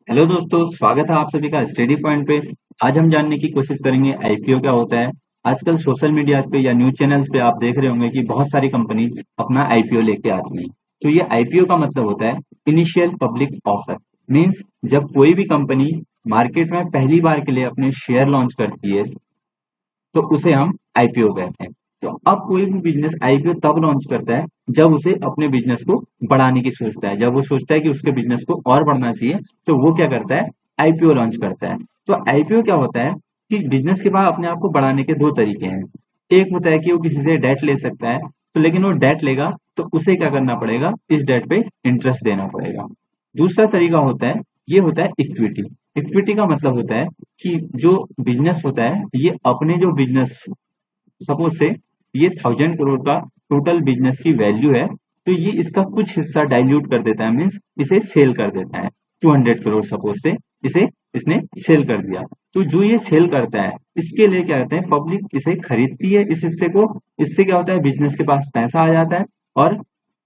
Hello दोस्तों, स्वागत है आप सभी का स्टडी पॉइंट पे। आज हम जानने की कोशिश करेंगे आईपीओ क्या होता है। आजकल सोशल मीडिया पे या न्यूज चैनल्स पे आप देख रहे होंगे कि बहुत सारी कंपनीज अपना आईपीओ लेके आती हैं। तो ये आईपीओ का मतलब होता है इनिशियल पब्लिक ऑफर। मींस जब कोई भी कंपनी मार्केट में पहली बार के लिए अपने शेयर लॉन्च करती है तो उसे हम आईपीओ कहते हैं। तो अब कोई भी बिजनेस आईपीओ तब लॉन्च करता है जब उसे अपने बिजनेस को बढ़ाने की सोचता है। जब वो सोचता है कि उसके बिजनेस को और बढ़ना चाहिए तो वो क्या करता है, आईपीओ लॉन्च करता है। तो आईपीओ क्या होता है कि बिजनेस के बाद अपने आप को बढ़ाने के दो तरीके हैं। एक होता है कि वो किसी से डेट ले सकता है, तो लेकिन वो डेट लेगा तो उसे क्या करना पड़ेगा, इस डेट पे इंटरेस्ट देना पड़ेगा। दूसरा तरीका होता है, ये होता है इक्विटी। इक्विटी का मतलब होता है कि जो बिजनेस होता है ये अपने जो बिजनेस, सपोज से ये 1000 करोड़ का टोटल बिजनेस की वैल्यू है, तो ये इसका कुछ हिस्सा डाइल्यूट कर देता है। मीन्स इसे सेल कर देता है। 200 करोड़ सपोज से इसे इसने सेल कर दिया। तो जो ये सेल करता है इसके लिए क्या कहते हैं, पब्लिक इसे खरीदती है इस हिस्से को। इससे क्या होता है, बिजनेस के पास पैसा आ जाता है और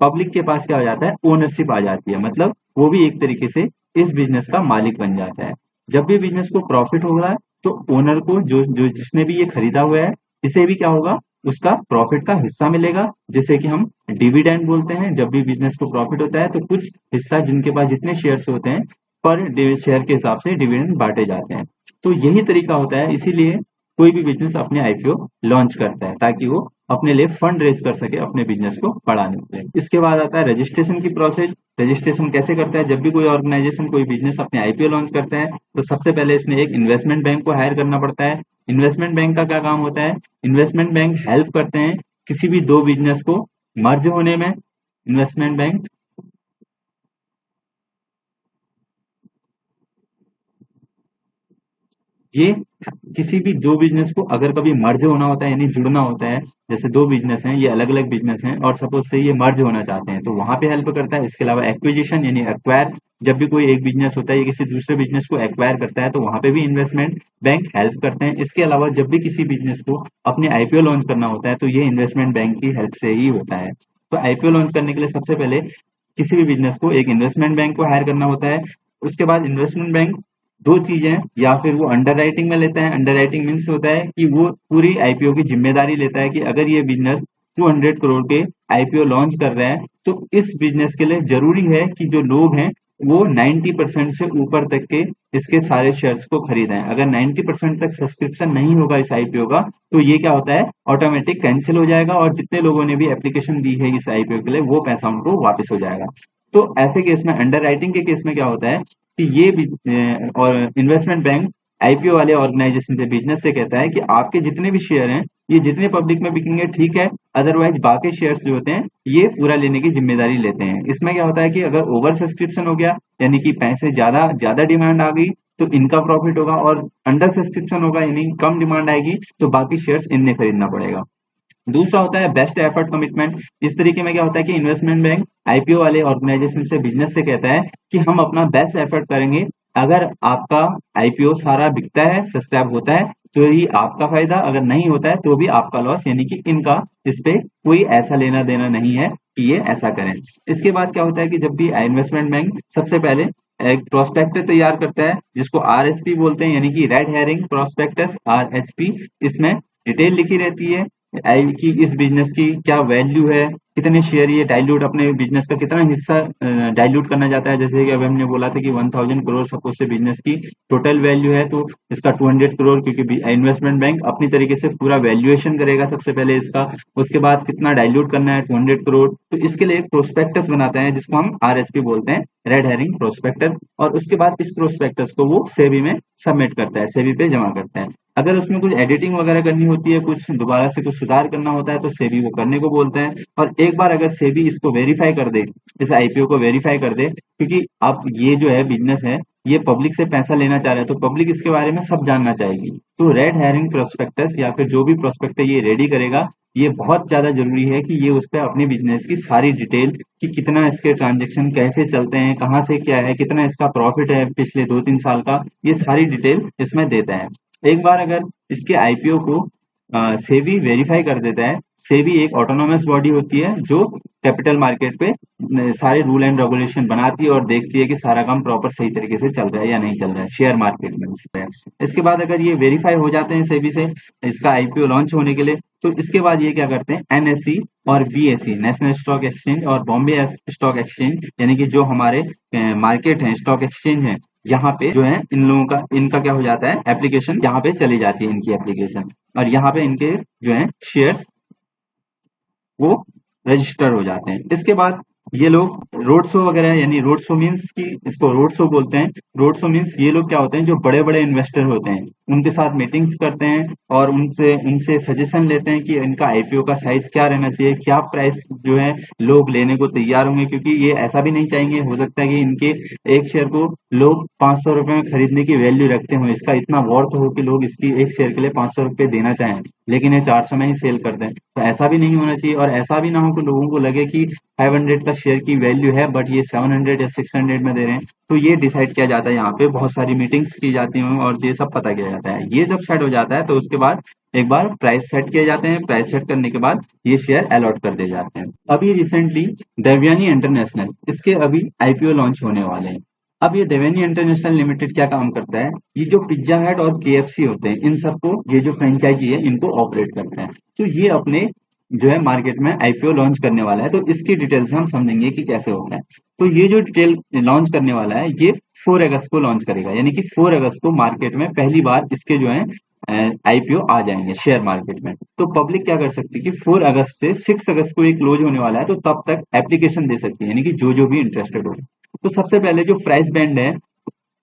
पब्लिक के पास क्या हो जाता है, ओनरशिप आ जाती है। मतलब वो भी एक तरीके से इस बिजनेस का मालिक बन जाता है। जब भी बिजनेस को प्रॉफिट होगा तो ओनर को, जो जो जिसने भी ये खरीदा हुआ है, इसे भी क्या होगा, उसका प्रॉफिट का हिस्सा मिलेगा, जिसे कि हम डिविडेंड बोलते हैं। जब भी बिजनेस को प्रॉफिट होता है तो कुछ हिस्सा, जिनके पास जितने शेयर्स होते हैं पर शेयर के हिसाब से डिविडेंड बांटे जाते हैं। तो यही तरीका होता है, इसीलिए कोई भी बिजनेस अपने आईपीओ लॉन्च करता है ताकि वो अपने लिए फंड रेज कर सके अपने बिजनेस को बढ़ाने के लिए। इसके बाद आता है रजिस्ट्रेशन की प्रोसेस। रजिस्ट्रेशन कैसे करता है, जब भी कोई ऑर्गेनाइजेशन कोई बिजनेस अपने आईपीओ लॉन्च करता है तो सबसे पहले इसने एक इन्वेस्टमेंट बैंक को हायर करना पड़ता है। इन्वेस्टमेंट बैंक का क्या काम होता है, इन्वेस्टमेंट बैंक हेल्प करते हैं किसी भी दो बिजनेस को मर्ज होने में। इन्वेस्टमेंट बैंक ये किसी भी दो बिजनेस को अगर कभी मर्ज होना होता है यानी जुड़ना होता है, जैसे दो बिजनेस हैं, ये अलग अलग बिजनेस हैं और सपोज से ये मर्ज होना चाहते हैं, तो वहां पे हेल्प करता है। इसके अलावा एक्विजिशन यानी एक्वायर, जब भी कोई एक बिजनेस होता है ये किसी दूसरे बिजनेस को एक्वायर करता है तो वहां पे भी इन्वेस्टमेंट बैंक हेल्प करते हैं। इसके अलावा जब भी किसी बिजनेस को अपने आईपीओ लॉन्च करना होता है तो ये इन्वेस्टमेंट बैंक की हेल्प से ही होता है। तो आईपीओ लॉन्च करने के लिए सबसे पहले किसी भी बिजनेस को एक इन्वेस्टमेंट बैंक को हायर करना होता है। उसके बाद इन्वेस्टमेंट बैंक दो चीजें, या फिर वो अंडर राइटिंग में लेता है। अंडर राइटिंग मीन्स होता है कि वो पूरी आईपीओ की जिम्मेदारी लेता है कि अगर ये बिजनेस 200 करोड़ के आईपीओ लॉन्च कर रहा है तो इस बिजनेस के लिए जरूरी है कि जो लोग हैं वो 90% से ऊपर तक के इसके सारे शेयर्स को खरीदें। अगर 90% तक सब्सक्रिप्शन नहीं होगा इस आईपीओ का तो ये क्या होता है, ऑटोमेटिक कैंसिल हो जाएगा और जितने लोगों ने भी एप्लीकेशन दी है इस आईपीओ के लिए वो पैसा उनको वापस हो जाएगा। तो ऐसे केस में, अंडर राइटिंग के केस में क्या होता है कि ये और इन्वेस्टमेंट बैंक आईपीओ वाले ऑर्गेनाइजेशन से, बिजनेस से कहता है कि आपके जितने भी शेयर हैं ये जितने पब्लिक में बिकेंगे ठीक है, अदरवाइज बाकी शेयर्स जो होते हैं ये पूरा लेने की जिम्मेदारी लेते हैं। इसमें क्या होता है कि अगर ओवर सब्सक्रिप्शन हो गया यानी कि पैसे ज्यादा ज्यादा डिमांड आ गई तो इनका प्रॉफिट होगा, और अंडर सब्सक्रिप्शन होगा यानी कम डिमांड आएगी तो बाकी शेयर्स इनने खरीदना पड़ेगा। दूसरा होता है बेस्ट एफर्ट कमिटमेंट। इस तरीके में क्या होता है कि इन्वेस्टमेंट बैंक आईपीओ वाले ऑर्गेनाइजेशन से, बिजनेस से कहता है कि हम अपना बेस्ट एफर्ट करेंगे। अगर आपका आईपीओ सारा बिकता है, सब्सक्राइब होता है तो ही आपका फायदा, अगर नहीं होता है तो भी आपका लॉस, यानी कि इनका इस पे कोई ऐसा लेना देना नहीं है कि ये ऐसा करें। इसके बाद क्या होता है कि जब भी इन्वेस्टमेंट बैंक सबसे पहले एक प्रोस्पेक्टस तैयार करता है जिसको आरएचपी बोलते हैं, यानी कि रेड हेरिंग प्रोस्पेक्टस, आरएचपी। इसमें डिटेल लिखी रहती है आई की इस बिजनेस की क्या वैल्यू है, कितने शेयर ये डाइल्यूट, अपने बिजनेस का कितना हिस्सा डाइल्यूट करना चाहता है। जैसे कि अभी हमने बोला था कि 1000 करोड़ सपोज से बिजनेस की टोटल वैल्यू है तो इसका 200 करोड़, क्योंकि इन्वेस्टमेंट बैंक अपनी तरीके से पूरा वैल्यूएशन करेगा सबसे पहले इसका। उसके बाद कितना डाइल्यूट करना है, 200 करोड़, तो इसके लिए एक प्रोस्पेक्टस बनाते हैं जिसको हम आरएचपी बोलते हैं, रेड हेरिंग प्रोस्पेक्टस। और उसके बाद इस प्रोस्पेक्टस को वो सेबी में सबमिट करता है, सेबी पे जमा करता है। अगर उसमें कुछ एडिटिंग वगैरह करनी होती है, कुछ दोबारा से कुछ सुधार करना होता है तो सेबी वो करने को बोलते हैं। और एक बार अगर सेबी इसको वेरीफाई कर दे, इस आईपीओ को वेरीफाई कर दे, क्योंकि अब ये जो है बिजनेस है ये पब्लिक से पैसा लेना चाह रहा है तो पब्लिक इसके बारे में सब जानना चाहेगी। तो रेड हेरिंग प्रोस्पेक्टस या फिर जो भी प्रोस्पेक्ट ये रेडी करेगा, ये बहुत ज्यादा जरूरी है कि ये उस पर अपने बिजनेस की सारी डिटेल, कि कितना इसके ट्रांजेक्शन कैसे चलते हैं, कहाँ से क्या है, कितना इसका प्रॉफिट है पिछले 2-3 साल का, ये सारी डिटेल इसमें देता है। एक बार अगर इसके आईपीओ को सेबी वेरीफाई कर देता है। सेबी एक ऑटोनोमस बॉडी होती है जो कैपिटल मार्केट पे सारे रूल एंड रेगुलेशन बनाती है और देखती है कि सारा काम प्रॉपर सही तरीके से चल रहा है या नहीं चल रहा है शेयर मार्केट में। इसके बाद अगर ये वेरीफाई हो जाते हैं सेबी से इसका आईपीओ लॉन्च होने के लिए, तो इसके बाद ये क्या करते हैं, एनएसई और बीएसई नेशनल स्टॉक एक्सचेंज और बॉम्बे स्टॉक एक्सचेंज यानी कि जो हमारे मार्केट है स्टॉक एक्सचेंज है, यहाँ पे जो है इन लोगों का इनका क्या हो जाता है, एप्लीकेशन यहाँ पे चली जाती है इनकी एप्लीकेशन, और यहाँ पे इनके जो है शेयर्स वो रजिस्टर हो जाते हैं। इसके बाद ये लोग रोड शो वगैरह, यानी रोड शो मीन्स कि इसको रोड शो बोलते हैं। रोड शो मीन्स ये लोग क्या होते हैं, जो बड़े बड़े इन्वेस्टर होते हैं उनके साथ मीटिंग्स करते हैं और उनसे उनसे सजेशन लेते हैं कि इनका आईपीओ का साइज क्या रहना चाहिए, क्या प्राइस जो है लोग लेने को तैयार होंगे, क्योंकि ये ऐसा भी नहीं चाहेंगे, हो सकता है कि इनके एक शेयर को लोग 500 रुपए में खरीदने की वैल्यू रखते हो, इसका इतना वर्थ हो कि लोग इसकी एक शेयर के लिए 500 रुपए देना चाहें, लेकिन ये 400 में ही सेल कर दें। तो ऐसा भी नहीं होना चाहिए, और ऐसा भी ना हो कि लोगों को लगे कि 500 का शेयर की वैल्यू है बट ये 700 या 600 में दे रहे हैं। तो ये डिसाइड किया जाता है, यहाँ पे बहुत सारी मीटिंग्स की जाती हैं और ये सब पता किया जाता है। ये जब सेट हो जाता है तो उसके बाद एक बार प्राइस सेट किए जाते हैं, प्राइस सेट करने के बाद ये शेयर अलॉट कर दिए जाते हैं। अभी रिसेंटली देवयानी इंटरनेशनल इसके अभी आईपीओ लॉन्च होने वाले हैं। अब ये देवयानी इंटरनेशनल लिमिटेड क्या काम करता है, ये जो पिज्जा हट और केएफसी होते हैं इन सबको, ये जो फ्रेंचाइजी है इनको ऑपरेट करता है। तो ये अपने जो है मार्केट में आईपीओ लॉन्च करने वाला है, तो इसकी डिटेल से हम समझेंगे कि कैसे होता है। तो ये जो डिटेल लॉन्च करने वाला है ये 4 अगस्त को लॉन्च करेगा, यानी कि 4 अगस्त को मार्केट में पहली बार इसके जो है आईपीओ आ जाएंगे शेयर मार्केट में। तो पब्लिक क्या कर सकती है कि 4 अगस्त से 6 अगस्त को ये क्लोज होने वाला है, तो तब तक एप्लीकेशन दे सकती है, यानी कि जो भी इंटरेस्टेड हो। तो सबसे पहले जो प्राइस बैंड है,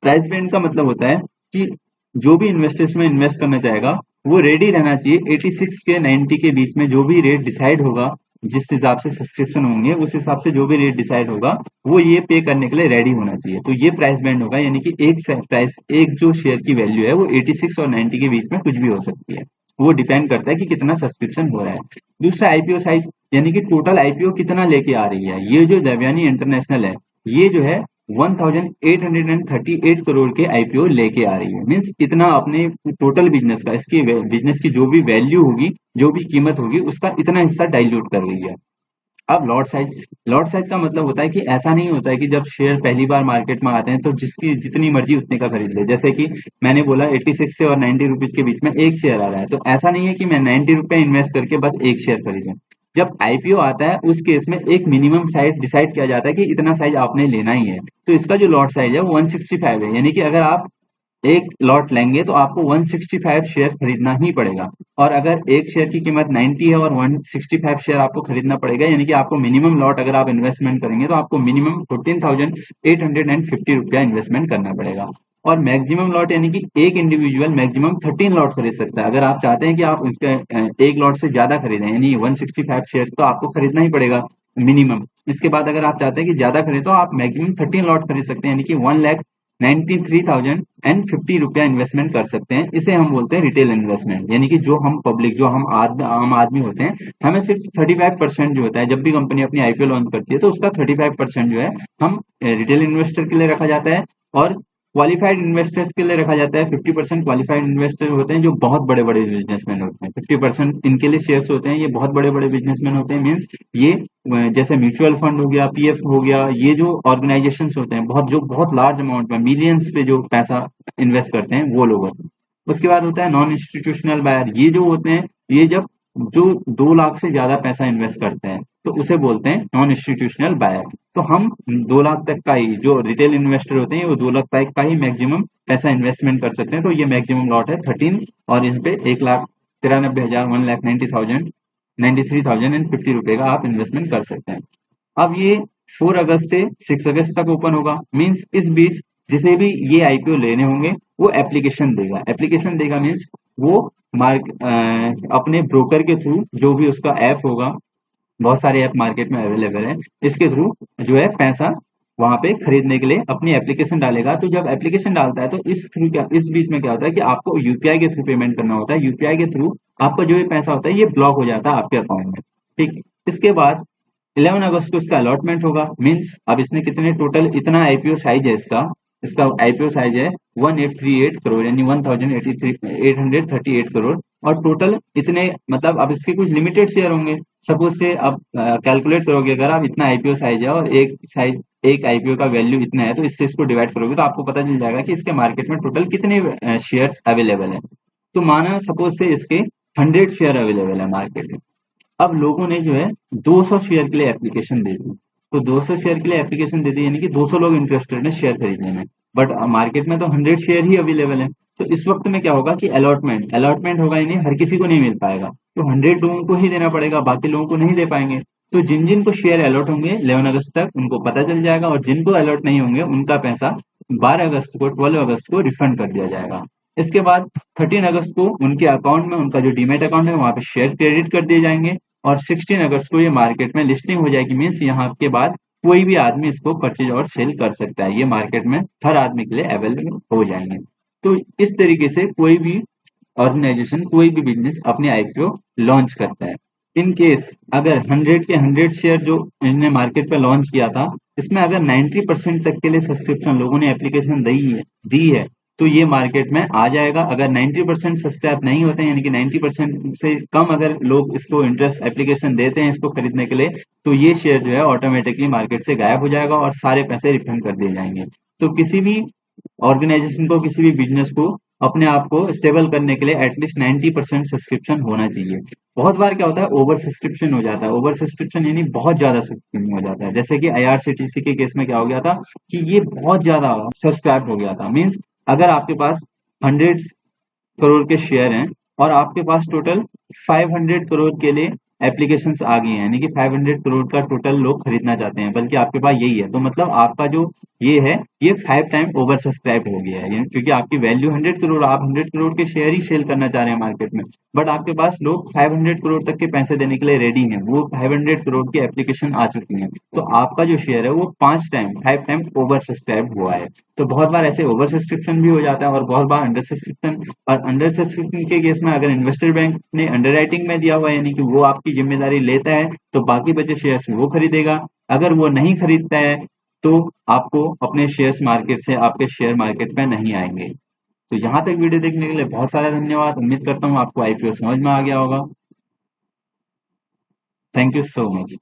प्राइस बैंड का मतलब होता है कि जो भी इन्वेस्टर्स में इन्वेस्ट करना चाहेगा वो रेडी रहना चाहिए 86 के 90 के बीच में, जो भी रेट डिसाइड होगा जिस हिसाब से सब्सक्रिप्शन होंगे उस हिसाब से जो भी रेट डिसाइड होगा वो ये पे करने के लिए रेडी होना चाहिए। तो ये प्राइस बैंड होगा, यानी कि एक जो शेयर की वैल्यू है वो 86 और 90 के बीच में कुछ भी हो सकती है, वो डिपेंड करता है कि कितना सब्सक्रिप्शन हो रहा है। दूसरा आईपीओ साइज, यानी कि टोटल आईपीओ कितना लेके आ रही है। ये जो देवयानी इंटरनेशनल है ये जो है 1838 करोड़ के आईपीओ लेके आ रही है, मीन्स इतना अपने टोटल बिजनेस का, इसकी बिजनेस की जो भी वैल्यू होगी, जो भी कीमत होगी उसका इतना हिस्सा डाइल्यूट कर रही है। अब लॉट साइज का मतलब होता है कि ऐसा नहीं होता है कि जब शेयर पहली बार मार्केट में आते हैं तो जिसकी जितनी मर्जी उतने का खरीद ले। जैसे कि मैंने बोला 86 से और 90 रुपीज के बीच में एक शेयर आ रहा है, तो ऐसा नहीं है कि मैं 90 रुपए इन्वेस्ट करके बस एक शेयर खरीदूं। जब आईपीओ आता है उस केस में एक मिनिमम साइज डिसाइड किया जाता है कि इतना साइज आपने लेना ही है। तो इसका जो लॉट साइज है वो 165 है, यानी कि अगर आप एक लॉट लेंगे तो आपको 165 शेयर खरीदना ही पड़ेगा। और अगर एक शेयर की कीमत 90 है और 165 शेयर आपको खरीदना पड़ेगा, यानी कि आपको मिनिमम लॉट अगर आप इन्वेस्टमेंट करेंगे तो आपको मिनिमम 14,850 रुपया इन्वेस्टमेंट करना पड़ेगा। और मैक्सिमम लॉट यानी कि एक इंडिविजुअल मैक्सिमम 13 लॉट खरीद सकता है। अगर आप चाहते हैं कि आप उसके एक लॉट से ज्यादा खरीदें, यानी 165 शेयर तो आपको खरीदना ही पड़ेगा मिनिमम। इसके बाद अगर आप चाहते हैं कि ज्यादा खरीदें तो आप मैक्सिमम 13 लॉट खरीद सकते हैं, यानी कि 1,93,050 रुपया इन्वेस्टमेंट कर सकते हैं। इसे हम बोलते हैं रिटेल इन्वेस्टमेंट, यानी कि जो हम पब्लिक, जो हम आम आदमी होते हैं, हमें सिर्फ 35% जो होता है, जब भी कंपनी अपनी आईपीओ लॉन्च करती है तो उसका 35% जो है हम रिटेल इन्वेस्टर के लिए रखा जाता है, और क्वालिफाइड इन्वेस्टर्स के लिए रखा जाता है 50%। क्वालिफाइड इन्वेस्टर होते हैं जो बहुत बड़े बड़े बिजनेसमैन होते हैं, 50% इनके लिए शेयर्स होते हैं, ये बहुत बड़े बड़े बिजनेसमैन होते हैं। मीन्स ये जैसे म्यूचुअल फंड हो गया, पीएफ हो गया, ये जो ऑर्गेनाइजेशन होते हैं बहुत, जो बहुत लार्ज अमाउंट में मिलियंस पे जो पैसा इन्वेस्ट करते हैं वो लोग होते हैं। उसके बाद होता है नॉन इंस्टीट्यूशनल बायर, ये जो होते हैं ये जब जो 2 लाख से ज्यादा पैसा इन्वेस्ट करते हैं तो उसे बोलते हैं नॉन इंस्टीट्यूशनल बायर। तो हम 2 लाख तक का ही, जो रिटेल इन्वेस्टर होते हैं वो 2 लाख तक का ही मैक्सिमम पैसा इन्वेस्टमेंट कर सकते हैं। तो ये मैक्सिमम लॉट है 13, और यहाँ पे 1,93,000 1,93,050 रुपए का आप इन्वेस्टमेंट कर सकते हैं। अब ये 4 अगस्त से 6 अगस्त तक ओपन होगा, मीन्स इस बीच जिसे भी ये आईपीओ लेने होंगे वो एप्लीकेशन देगा मीन्स वो अपने ब्रोकर के थ्रू, जो भी उसका ऐप होगा, बहुत सारे ऐप मार्केट में अवेलेबल है, इसके थ्रू जो है पैसा वहां पे खरीदने के लिए अपनी एप्लीकेशन डालेगा। तो जब एप्लीकेशन डालता है तो इस बीच में क्या होता है कि आपको यूपीआई के थ्रू पेमेंट करना होता है। यूपीआई के थ्रू आपका जो ये पैसा होता है ये ब्लॉक हो जाता है आपके अकाउंट में। ठीक, इसके बाद 11 अगस्त को इसका अलॉटमेंट होगा, मीन्स अब इसने कितने टोटल, इतना आईपीओ साइज है इसका, इसका आईपीओ साइज है 1838 करोड़, यानी 1838 करोड़। और टोटल इतने, मतलब अब इसके कुछ लिमिटेड शेयर होंगे। सपोज से अब कैलकुलेट करोगे, अगर आप इतना आईपीओ साइज है और एक आईपीओ का वैल्यू इतना है, तो इससे इसको डिवाइड करोगे तो आपको पता चल जाएगा कि इसके मार्केट में टोटल कितने शेयर्स अवेलेबल है। तो माना सपोज से इसके 100 शेयर अवेलेबल है मार्केट में। अब लोगों ने जो है 200 शेयर के लिए एप्लीकेशन दे दी। तो 200 शेयर के लिए एप्लीकेशन दे दी यानी कि 200 लोग इंटरेस्टेड हैं शेयर खरीदने में। बट मार्केट में तो 100 शेयर ही अवेलेबल है। तो इस वक्त में क्या होगा कि अलॉटमेंट अलॉटमेंट होगा, यानी हर किसी को नहीं मिल पाएगा। तो 100 लोगों को ही देना पड़ेगा, बाकी लोगों को नहीं दे पाएंगे। तो जिन जिन को शेयर अलॉट होंगे 11 अगस्त तक उनको पता चल जाएगा, और जिनको अलॉट नहीं होंगे उनका पैसा 12 अगस्त को 12 अगस्त को रिफंड कर दिया जाएगा। इसके बाद 13 अगस्त को उनके अकाउंट में, उनका जो डीमेट अकाउंट है वहां पे शेयर क्रेडिट कर दिए जाएंगे। और 16 अगस्त को ये मार्केट में लिस्टिंग हो जाएगी। मीन्स यहाँ के बाद कोई भी आदमी इसको परचेज और सेल कर सकता है। ये मार्केट में हर आदमी के लिए अवेलेबल हो जाएंगे। तो इस तरीके से कोई भी ऑर्गेनाइजेशन, कोई भी बिजनेस अपने आईपीओ लॉन्च करता है। इन केस अगर 100 के 100 शेयर जो इन्होंने मार्केट पे लॉन्च किया था, इसमें अगर 90% तक के लिए सब्सक्रिप्शन लोगों ने एप्लीकेशन दी है, तो ये मार्केट में आ जाएगा। अगर 90% सब्सक्राइब नहीं होते हैं, यानी कि 90% से कम अगर लोग इसको इंटरेस्ट एप्लीकेशन देते हैं इसको खरीदने के लिए, तो ये शेयर जो है ऑटोमेटिकली मार्केट से गायब हो जाएगा और सारे पैसे रिफंड कर दिए जाएंगे। तो किसी भी ऑर्गेनाइजेशन को, किसी भी बिजनेस को अपने आप को स्टेबल करने के लिए एटलीस्ट 90% सब्सक्रिप्शन होना चाहिए। बहुत बार क्या होता है, ओवर सब्सक्रिप्शन हो जाता है। ओवर सब्सक्रिप्शन यानी बहुत ज्यादा सब्सक्रिप्शन हो जाता है। जैसे कि आईआरसीटीसी के केस में क्या हो गया था कि ये बहुत ज्यादा सब्सक्राइब हो गया था। मीन्स अगर आपके पास 100 करोड़ के शेयर हैं और आपके पास टोटल 500 करोड़ के लिए एप्लीकेशंस आ गई हैं, यानी कि 500 करोड़ का टोटल लोग खरीदना चाहते हैं, बल्कि आपके पास यही है, तो मतलब आपका जो ये है ये 5 टाइम ओवर सब्सक्राइब हो गया है। क्योंकि आपकी वैल्यू 100 करोड़, आप 100 करोड़ के शेयर ही सेल करना चाह रहे हैं मार्केट में, बट आपके पास लोग 500 करोड़ तक के पैसे देने के लिए रेडी हैं। वो 500 करोड़ की एप्लीकेशन आ चुकी है, तो आपका जो शेयर है वो 5 टाइम ओवर सब्सक्राइब हुआ है। तो बहुत बार ऐसे ओवर सब्सक्रिप्शन भी हो जाता है और बहुत बार अंडर सब्सक्रिप्शन। और अंडर सब्सक्रिप्शन के केस में अगर इन्वेस्टर बैंक ने अंडरराइटिंग में दिया हुआ है, यानी कि वो आपकी जिम्मेदारी लेता है, तो बाकी बचे शेयर्स वो खरीदेगा। अगर वो नहीं खरीदता है तो आपको अपने शेयर्स मार्केट से, आपके शेयर मार्केट में नहीं आएंगे। तो यहाँ तक वीडियो देखने के लिए बहुत सारा धन्यवाद। उम्मीद करता हूँ आपको आईपीओ समझ में आ गया होगा। Thank you so much.